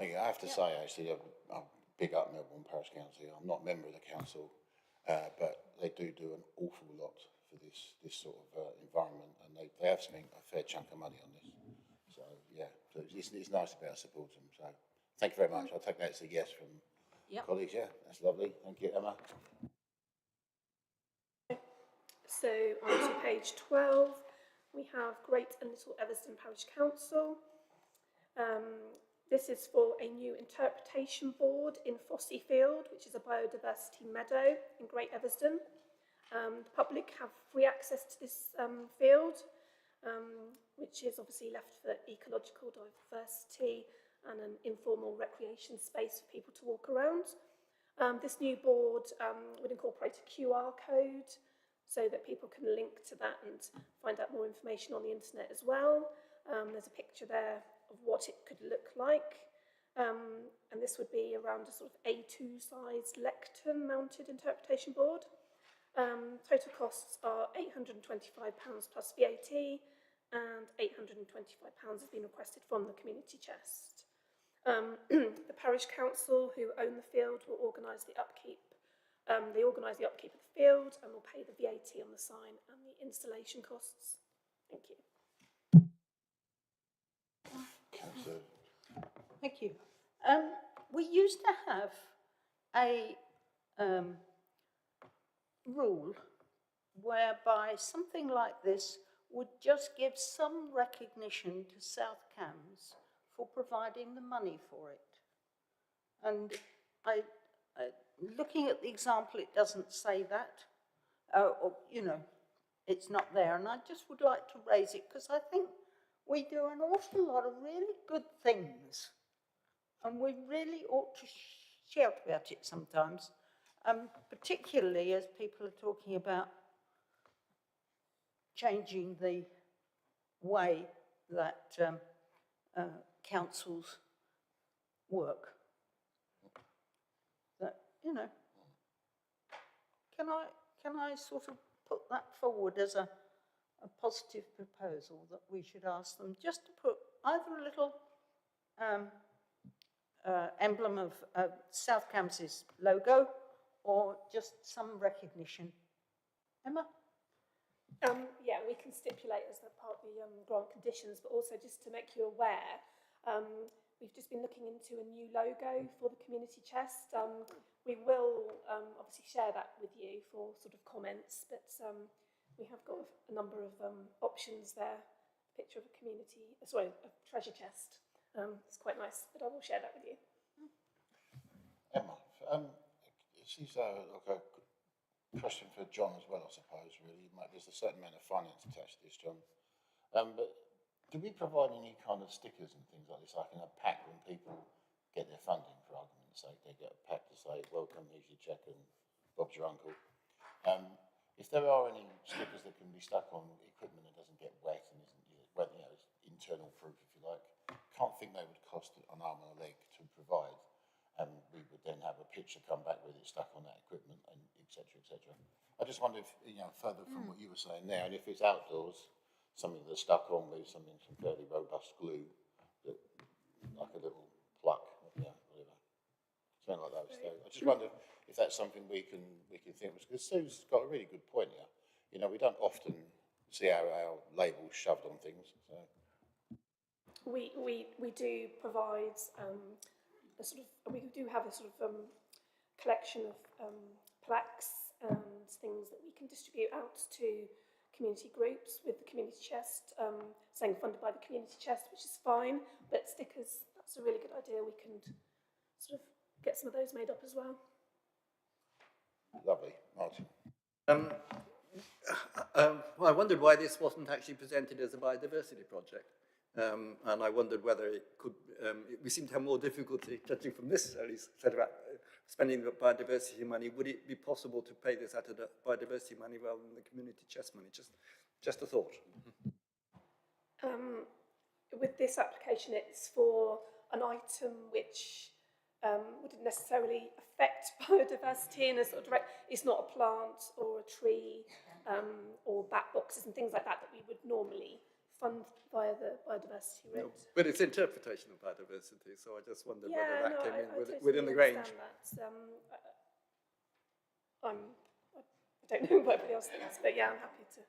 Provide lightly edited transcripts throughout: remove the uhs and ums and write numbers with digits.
Thank you. I have to say, actually, I'm big up Melbourne Parish Council. I'm not a member of the council, but they do an awful lot for this sort of environment, and they have spent a fair chunk of money on this. So yeah, so it's nice to be able to support them. So thank you very much. I'll take that as a yes from colleagues. Yeah, that's lovely. Thank you, Emma. So on to page 12, we have Great and Little Everston Parish Council. This is for a new interpretation board in Fossey Field, which is a biodiversity meadow in Great Everston. The public have free access to this field, which is obviously left for ecological diversity and an informal recreation space for people to walk around. This new board would incorporate a QR code so that people can link to that and find out more information on the internet as well. There's a picture there of what it could look like. And this would be around a sort of A2 sized lectern mounted interpretation board. Total costs are £825 plus VAT, and £825 has been requested from the community chest. The parish council who own the field will organise the upkeep. They organise the upkeep of the field and will pay the VAT on the sign and the installation costs. Thank you. Thank you. We used to have a rule whereby something like this would just give some recognition to South Cambs for providing the money for it. And looking at the example, it doesn't say that, or, you know, it's not there. And I just would like to raise it because I think we do an awful lot of really good things, and we really ought to shout about it sometimes, particularly as people are talking about changing the way that councils work. That, you know, can I sort of put that forward as a positive proposal that we should ask them just to put either a little emblem of South Cambs' logo or just some recognition. Emma? Yeah, we can stipulate as part of the grant conditions, but also just to make you aware, we've just been looking into a new logo for the community chest. We will obviously share that with you for sort of comments, but we have got a number of options there. A picture of a a treasure chest. It's quite nice, but I will share that with you. Emma, she's like a question for John as well, I suppose, really. There's a certain amount of finance attached to this, John. But do we provide any kind of stickers and things like this, like in a pack when people get their funding, for argument's sake? They get a pack to say, welcome, here's your cheque and Bob's your uncle. If there are any stickers that can be stuck on equipment that doesn't get wet and isn't, well, you know, internal proof, if you like, can't think they would cost an arm and a leg to provide. And we would then have a picture come back with it stuck on that equipment, and etc. etc. I just wonder if, you know, further from what you were saying there, and if it's outdoors, something that's stuck on with some fairly robust glue, that, like a little pluck, yeah, whatever, something like that. So I just wonder if that's something we can think of, because Sue's got a really good point here. You know, we don't often see our labels shoved on things. So we do provide we do have a sort of collection of plaques and things that we can distribute out to community groups with the community chest, saying funded by the community chest, which is fine, but stickers, that's a really good idea. We can sort of get some of those made up as well. Lovely. Martin. Well, I wondered why this wasn't actually presented as a biodiversity project. And I wondered whether it could, we seem to have more difficulty, judging from this, at least, said about spending the biodiversity money. Would it be possible to pay this out of the biodiversity money rather than the community chest money? Just a thought. With this application, it's for an item which wouldn't necessarily affect biodiversity in a sort of direct, it's not a plant or a tree or bat boxes and things like that that we would normally fund via the biodiversity route. But it's interpretation of biodiversity, so I just wondered whether Yeah, that no, came I in totally within the range. understand that. I don't know what everybody else thinks, but yeah, I'm happy to.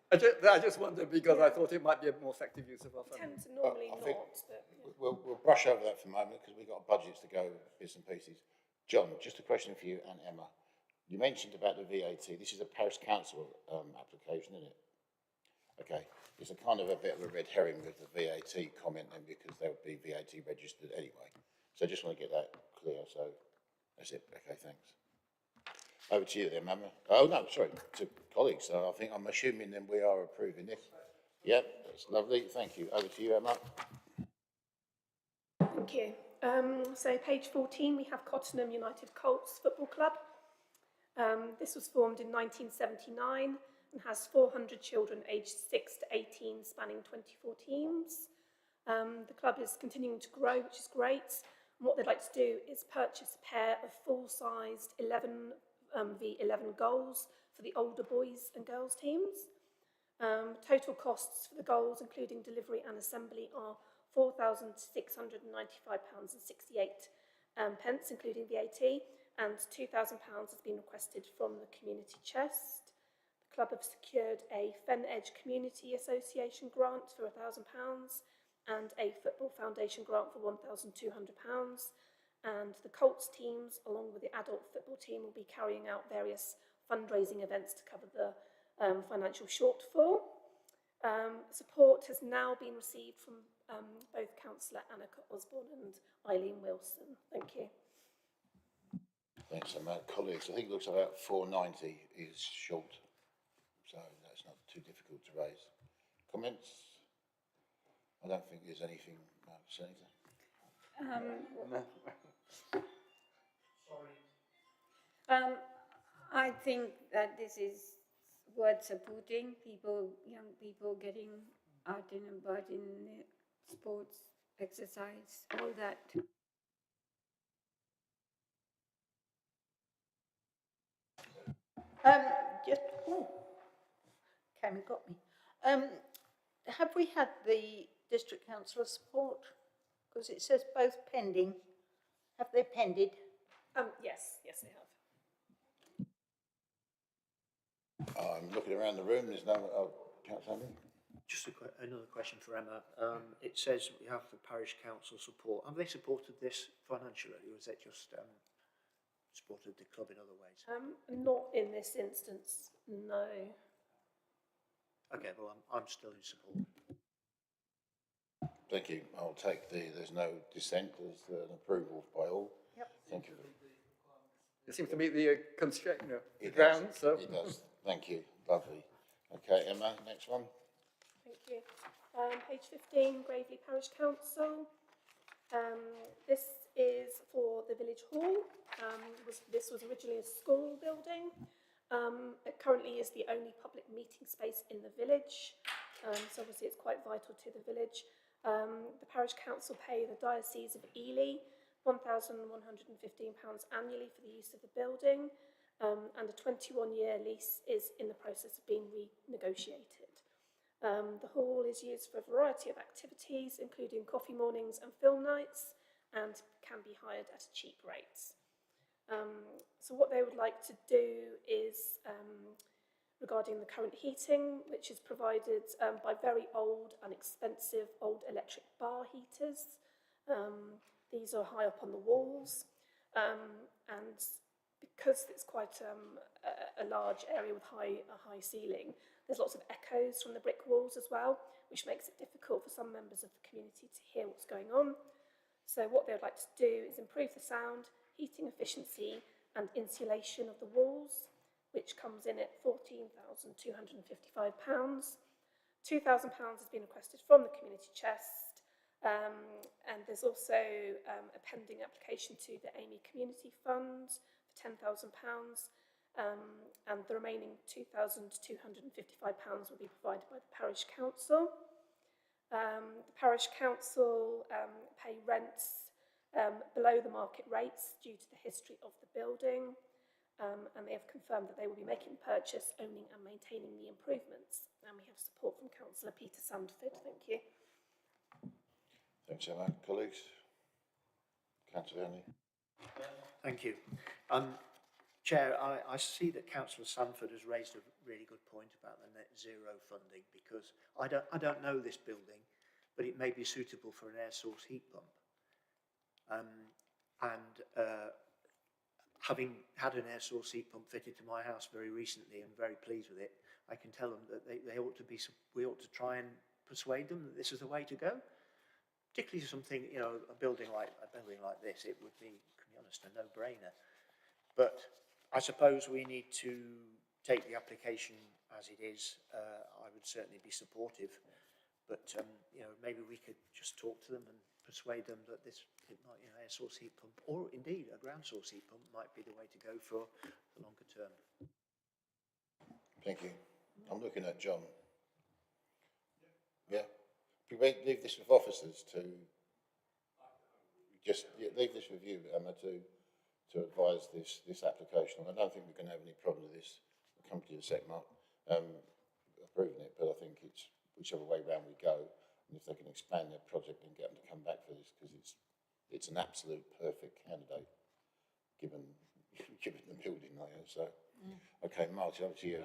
I just wondered because I thought it might be a more effective use of our I tend funding. to normally I not, think but yeah. we'll brush over that for a moment because we've got budgets to go, bits and pieces. John, just a question for you and Emma. You mentioned about the VAT. This is a parish council application, isn't it? Okay. It's a kind of a bit of a red herring with the VAT comment then because they would be VAT registered anyway. So I just want to get that clear. So that's it. Okay, thanks. Over to you then, Emma. Oh, no, sorry, to colleagues. So I'm assuming then we are approving this. Yep, that's lovely. Thank you. Over to you, Emma. Thank you. So page 14, we have Cottenham United Colts Football Club. This was formed in 1979 and has 400 children aged 6 to 18, spanning 24 teams. The club is continuing to grow, which is great. And what they'd like to do is purchase a pair of full-sized 11v11 goals for the older boys and girls teams. Total costs for the goals, including delivery and assembly, are £4,695.68, including VAT, and £2,000 has been requested from the community chest. The club have secured a Fen Edge Community Association grant for £1,000 and a Football Foundation grant for £1,200. And the Colts teams, along with the adult football team, will be carrying out various fundraising events to cover the financial shortfall. Support has now been received from both Councillor Annika Osborne and Eileen Wilson. Thank you. Thanks, Emma. Colleagues, I think it looks about 490 is short, so that's not too difficult to raise. Comments? I don't think there's anything, Senator. I think that this is worth supporting. Young people getting out and about in sports, exercise, all that. Came and got me. Have we had the district councillor support? Because it says both pending. Have they pended? Yes, they have. I'm looking around the room, there's no, Councillor Andy? Just another question for Emma. It says we have the parish council support. Have they supported this financially, or is it just supported the club in other ways? Not in this instance, no. Okay, well, I'm still in support. Thank you. I'll take there's no dissent, there's an approval by all. Yep. Thank you. It seems to meet the constraint, the It ground, does. so. It does. Thank you. Lovely. Okay, Emma, next one. Thank you. Page 15, Gravely Parish Council. This is for the village hall. This was originally a school building. It currently is the only public meeting space in the village. So obviously it's quite vital to the village. The parish council pay the Diocese of Ely £1,115 annually for the use of the building, and a 21-year lease is in the process of being renegotiated. The hall is used for a variety of activities, including coffee mornings and film nights, and can be hired at cheap rates. So what they would like to do is, regarding the current heating, which is provided by very old and expensive old electric bar heaters. These are high up on the walls, and because it's quite a large area with a high ceiling, there's lots of echoes from the brick walls as well, which makes it difficult for some members of the community to hear what's going on. So what they would like to do is improve the sound, heating efficiency and insulation of the walls, which comes in at £14,255. £2,000 has been requested from the community chest, and there's also a pending application to the Amy Community Fund for £10,000, and the remaining £2,255 will be provided by the parish council. The parish council pay rents below the market rates due to the history of the building. and they have confirmed that they will be making the purchase, owning and maintaining the improvements. And we have support from Councillor Peter Sandford. Thank you. Thanks, Emma. Colleagues? Councillor Henley? Thank you. Chair, I see that Councillor Sanford has raised a really good point about the net zero funding, because I don't know this building, but it may be suitable for an air source heat pump. Having had an air source heat pump fitted to my house very recently and very pleased with it, I can tell them that we ought to try and persuade them that this is the way to go. Particularly something, you know, a building like this, it would be, to be honest, a no-brainer. But I suppose we need to take the application as it is. I would certainly be supportive, but you know, maybe we could just talk to them and persuade them that this, you know, air source heat pump, or indeed a ground source heat pump, might be the way to go for the longer term. Thank you. I'm looking at John. Yeah. We leave this with officers to just leave this with you, Emma, to advise this application. I don't think we're going to have any problem with this. We'll come to the SECMARC approving it, but I think it's whichever way round we go, and if they can expand their project and get them to come back for this, because it's an absolute perfect candidate given the building layer. So, okay, Martin, over to you.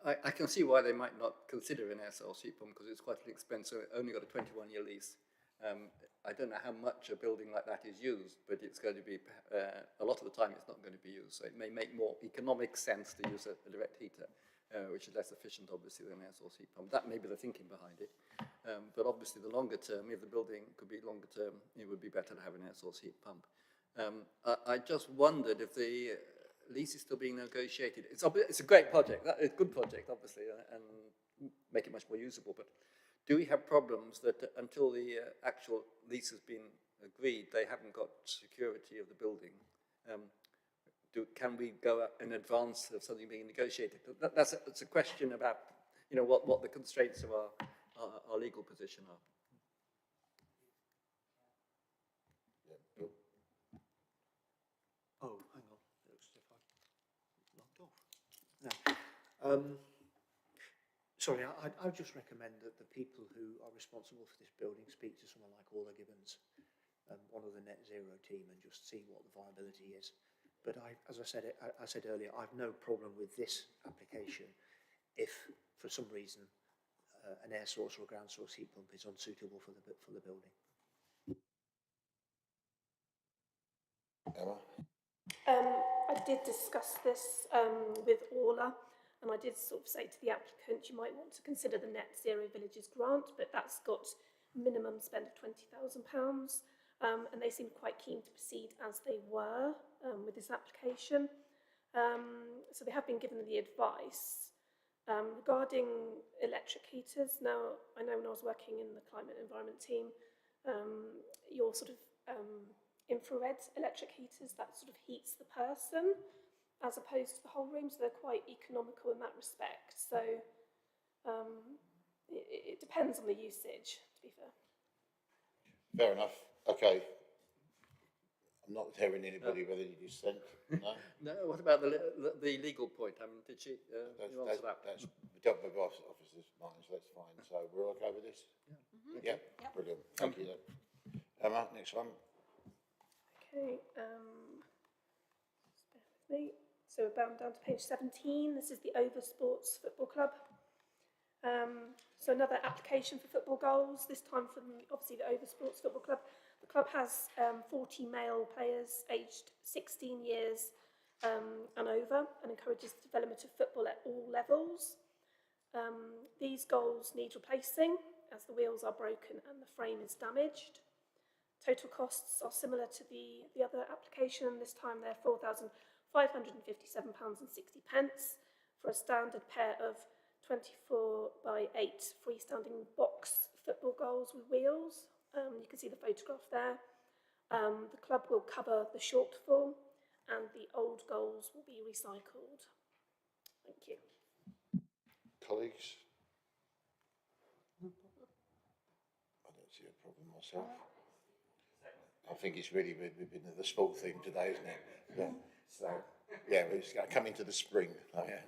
I can see why they might not consider an air source heat pump, because it's quite an expensive, only got a 21-year lease. I don't know how much a building like that is used, but it's going to be, a lot of the time it's not going to be used. So it may make more economic sense to use a direct heater, which is less efficient, obviously, than an air source heat pump. That may be the thinking behind it. But obviously the longer term, if the building could be longer term, it would be better to have an air source heat pump. I just wondered if the lease is still being negotiated. It's a great project, it's a good project, obviously, and make it much more usable. But do we have problems that until the actual lease has been agreed, they haven't got security of the building? Can we go in advance of something being negotiated? That's a question about, you know, what the constraints of our legal position are. Oh, hang on. It looks as if I logged off. No. Sorry, I would just recommend that the people who are responsible for this building speak to someone like Orla Gibbons, one of the net zero team, and just see what the viability is. But as I said earlier, I've no problem with this application if, for some reason, an air source or a ground source heat pump is unsuitable for the building. Emma? I did discuss this with Orla, and I did sort of say to the applicant, you might want to consider the Net Zero Villages grant, but that's got minimum spend of £20,000. And they seemed quite keen to proceed as they were with this application. So they have been given the advice. Regarding electric heaters, now I know when I was working in the climate and environment team, your sort of infrared electric heaters, that sort of heats the person as opposed to the whole room, so they're quite economical in that respect. So it depends on the usage, to be fair. Fair enough. Okay. I'm not hearing anybody with any dissent. No? No, what about the legal point? Did she answer that? That's dealt with officers' minds, that's fine. So we're okay with this? Yeah. Yeah. Brilliant. Thank you. Emma, next one. Okay, just bear with me. So we're bound down to page 17. This is the Over Sports Football Club. So another application for football goals, this time from obviously the Over Sports Football Club. The club has 40 male players aged 16 years and over, and encourages the development of football at all levels. These goals need replacing as the wheels are broken and the frame is damaged. Total costs are similar to the other application. This time they're £4,557.60 for a standard pair of 24x8 freestanding box football goals with wheels. You can see the photograph there. The club will cover the shortfall and the old goals will be recycled. Thank you. Colleagues? I don't see a problem myself. I think it's really been the sport theme today, isn't it? Yeah. So, yeah, it's going to come into the spring. Oh, yeah.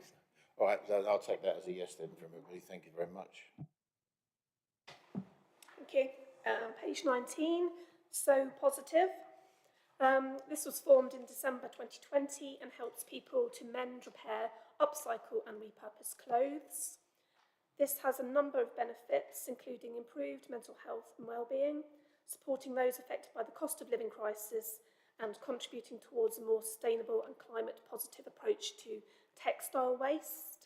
All right, so I'll take that as a yes then from everybody. Thank you very much. Thank you. Page 19, So Positive. This was formed in December 2020 and helps people to mend, repair, upcycle and repurpose clothes. This has a number of benefits, including improved mental health and well-being, supporting those affected by the cost of living crisis and contributing towards a more sustainable and climate-positive approach to textile waste.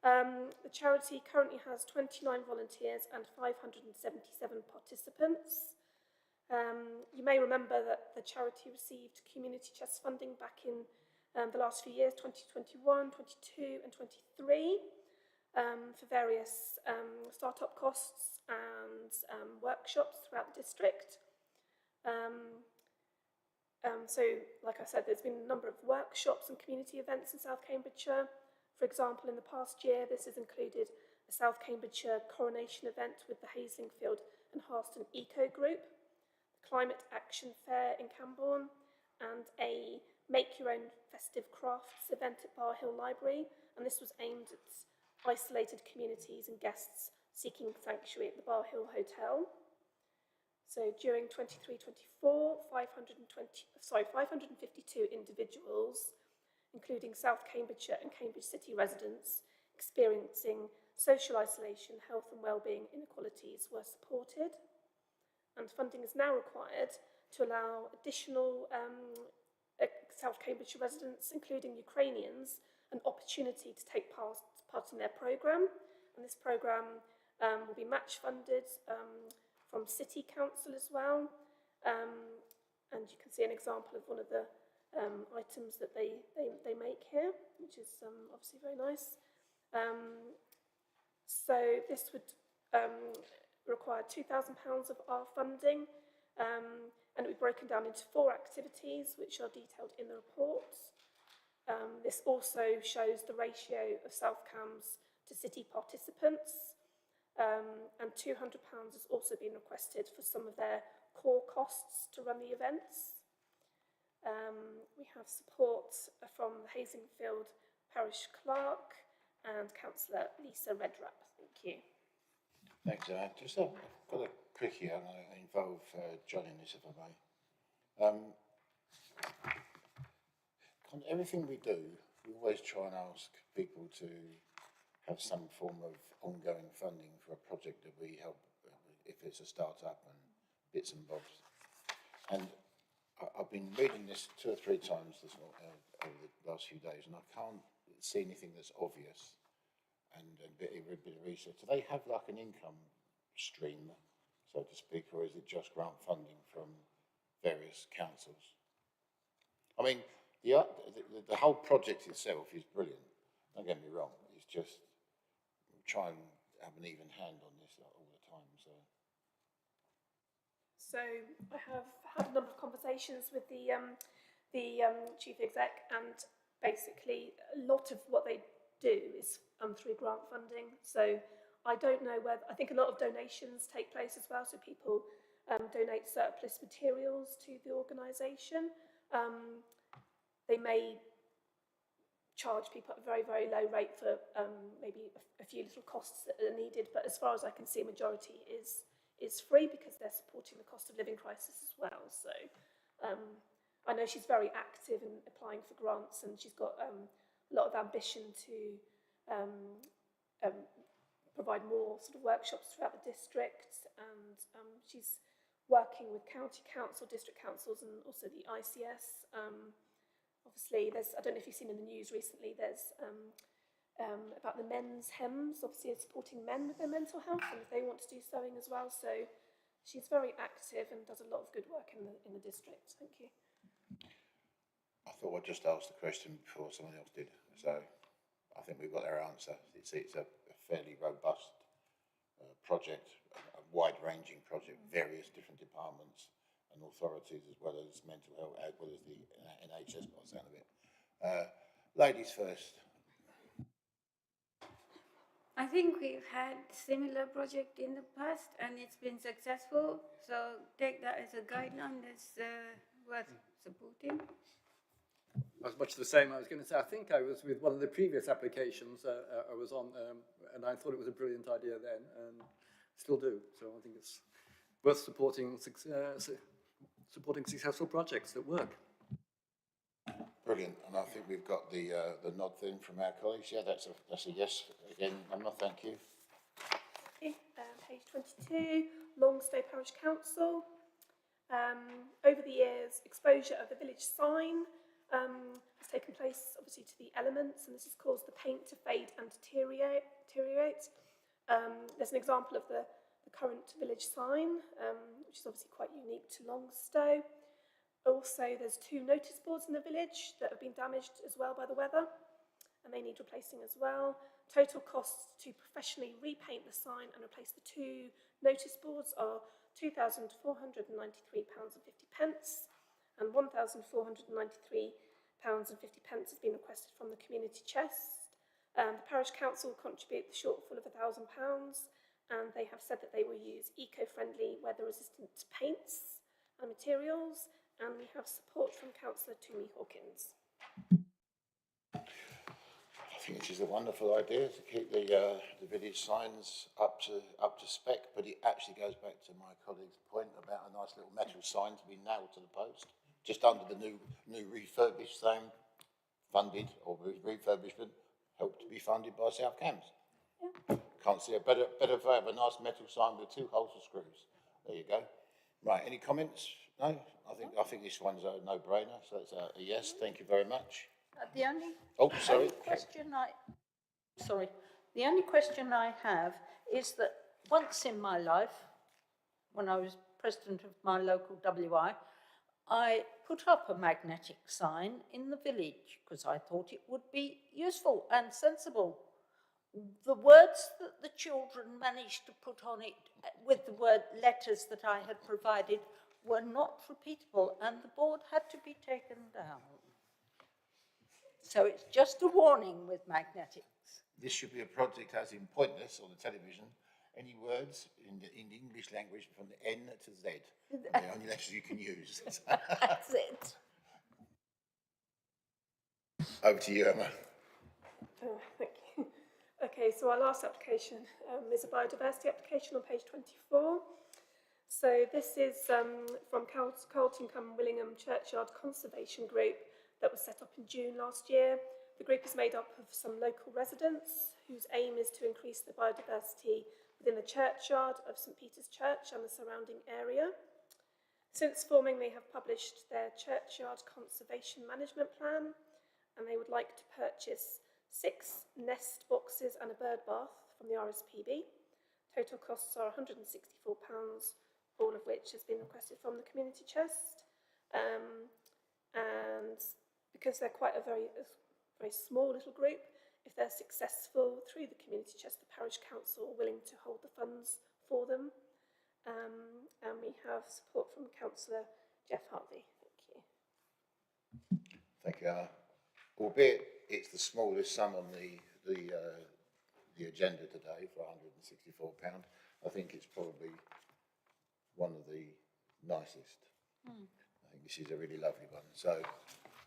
The charity currently has 29 volunteers and 577 participants. You may remember that the charity received community chest funding back in the last few years, 2021, 22 and 23, for various start-up costs and workshops throughout the district. So, like I said, there's been a number of workshops and community events in South Cambridgeshire. For example, in the past year, this has included a South Cambridgeshire coronation event with the Haslingfield and Harston Eco Group, the Climate Action Fair in Cambourne, and a Make Your Own Festive Crafts event at Bar Hill Library. And this was aimed at isolated communities and guests seeking sanctuary at the Bar Hill Hotel. So during 23-24, 552 individuals, including South Cambridgeshire and Cambridge City residents experiencing social isolation, health and wellbeing inequalities were supported. And funding is now required to allow additional South Cambridgeshire residents, including Ukrainians, an opportunity to take part in their programme. And this programme will be match funded from City Council as well. And you can see an example of one of the items that they make here, which is obviously very nice. So this would require £2,000 of our funding, and it would be broken down into 4 activities, which are detailed in the report. This also shows the ratio of South Cambs to city participants, and £200 has also been requested for some of their core costs to run the events. We have support from the Haslingfield Parish Clerk and Councillor Lisa Redrap. Thank you. Thanks, Anne. Just I've got a quickie, and I involve John in this, if I may. Everything we do, we always try and ask people to have some form of ongoing funding for a project that we help, if it's a start-up and bits and bobs. And I've been reading this 2 or 3 times over the last few days, and I can't see anything that's obvious. And a bit of research. Do they have like an income stream, so to speak, or is it just grant funding from various councils? I mean, the whole project itself is brilliant. Don't get me wrong. It's just try and have an even hand on this all the time. So I have had a number of conversations with the chief exec, and basically a lot of what they do is through grant funding. So I don't know whether, I think a lot of donations take place as well. So people donate surplus materials to the organisation. They may charge people at a very, very low rate for maybe a few little costs that are needed. But as far as I can see, a majority is free because they're supporting the cost of living crisis as well. So I know she's very active in applying for grants, and she's got a lot of ambition to provide more sort of workshops throughout the district, and she's working with county council, district councils, and also the ICS. Obviously, I don't know if you've seen in the news recently, there's about the men's hems, obviously supporting men with their mental health, and if they want to do sewing as well. So she's very active and does a lot of good work in the district. Thank you. I thought I'd just ask the question before someone else did. So I think we've got our answer. It's a fairly robust project, a wide-ranging project, various different departments and authorities, as well as mental health, as well as the NHS, by the sound of it. Ladies first. I think we've had similar project in the past and it's been successful. So take that as a guideline that's worth supporting. was much the same. I was going to say, I think I was with one of the previous applications I was on, and I thought it was a brilliant idea then, and still do. So I think it's worth supporting successful projects that work. Brilliant, and I think we've got the nod then from our colleagues. Yeah, that's a yes again, Emma, thank you. Okay, page 22, Longstow Parish Council. Over the years, exposure of the village sign has taken place, obviously, to the elements, and this has caused the paint to fade and deteriorate. There's an example of the current village sign, which is obviously quite unique to Longstow. Also, there's 2 notice boards in the village that have been damaged as well by the weather, and they need replacing as well. Total costs to professionally repaint the sign and replace the 2 notice boards are £2,493.50 and £1,493.50 has been requested from the community chest. The parish council will contribute the shortfall of £1,000, and they have said that they will use eco-friendly, weather-resistant paints and materials, and we have support from Councillor Toomey Hawkins. I think this is a wonderful idea to keep the village signs up to spec, but it actually goes back to my colleague's point about a nice little metal sign to be nailed to the post, just under the new refurbished sign, funded, or refurbishment, helped to be funded by South Cambs. Yeah. Can't see a better way of a nice metal sign with 2 holes for screws. There you go. Right, any comments? No? I think this one's a no-brainer, so it's a yes, thank you very much. The only the only question I have is that once in my life, when I was president of my local WI, I put up a magnetic sign in the village because I thought it would be useful and sensible. The words that the children managed to put on it with the word letters that I had provided were not repeatable, and the board had to be taken down. So it's just a warning with magnetics. This should be a project as in pointless on the television. Any words in the English language from the N to Z. The only letters you can use. That's it. Over to you, Emma. Thank you. Okay, so our last application is a biodiversity application on page 24. So this is from Carlton Willingham Churchyard Conservation Group that was set up in June last year. The group is made up of some local residents whose aim is to increase the biodiversity within the churchyard of St Peter's Church and the surrounding area. Since forming, they have published their churchyard conservation management plan, and they would like to purchase 6 nest boxes and a bird bath from the RSPB. Total costs are £164, all of which has been requested from the community chest. And because they're quite a very small little group, if they're successful through the community chest, the parish council are willing to hold the funds for them. And we have support from Councillor Jeff Hartley. Thank you. Thank you, Emma. Albeit it's the smallest sum on the agenda today for £164. I think it's probably one of the nicest. I think this is a really lovely one. So,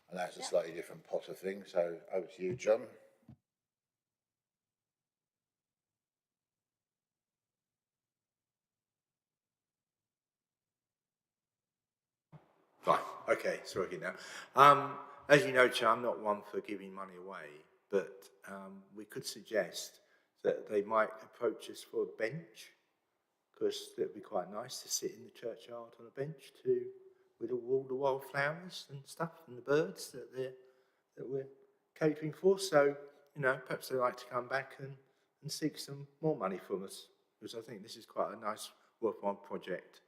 and that's a slightly different pot of things. So over to you, John. Fine. Okay, it's working now. As you know, Chair, I'm not one for giving money away, but we could suggest that they might approach us for a bench, because it would be quite nice to sit in the churchyard on a bench with all the wildflowers and stuff and the birds that we're catering for. So, you know, perhaps they'd like to come back and seek some more money from us, because I think this is quite a nice, worthwhile project.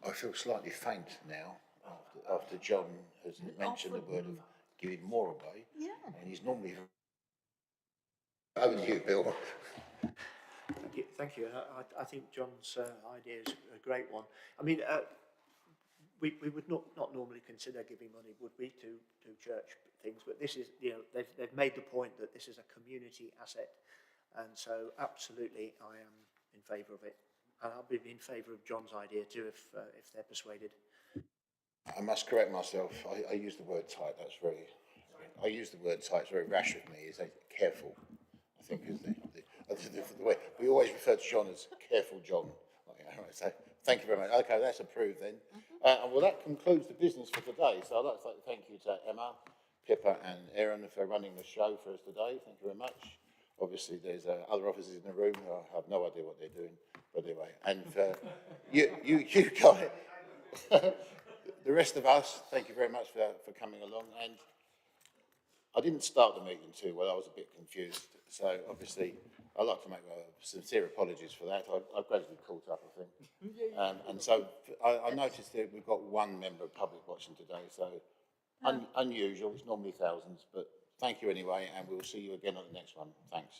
I feel slightly faint now after John has mentioned the word of giving more away. Yeah. And he's normally... Over to you, Bill. Thank you. I think John's idea is a great one. I mean, we would not normally consider giving money, would we, to church things? But this is, you know, they've made the point that this is a community asset, and so absolutely, I am in favour of it, and I'll be in favour of John's idea too if they're persuaded. I must correct myself. I use the word tight. That's very. I use the word tight. It's very rash of me. Is careful. I think is the way we always refer to John as careful John. Okay, all right, so thank you very much. Okay, that's approved then. And well, that concludes the business for today. So I'd like to thank you to Emma, Pippa, and Aaron for running the show for us today. Thank you very much. Obviously, there's other officers in the room who I have no idea what they're doing, but anyway. And you guys. The rest of us, thank you very much for coming along. And I didn't start the meeting too well. I was a bit confused. So obviously, I'd like to make sincere apologies for that. I've gradually caught up, I think. And so I noticed that we've got one member of public watching today. So unusual. It's normally thousands, but thank you anyway. And we'll see you again on the next one. Thanks.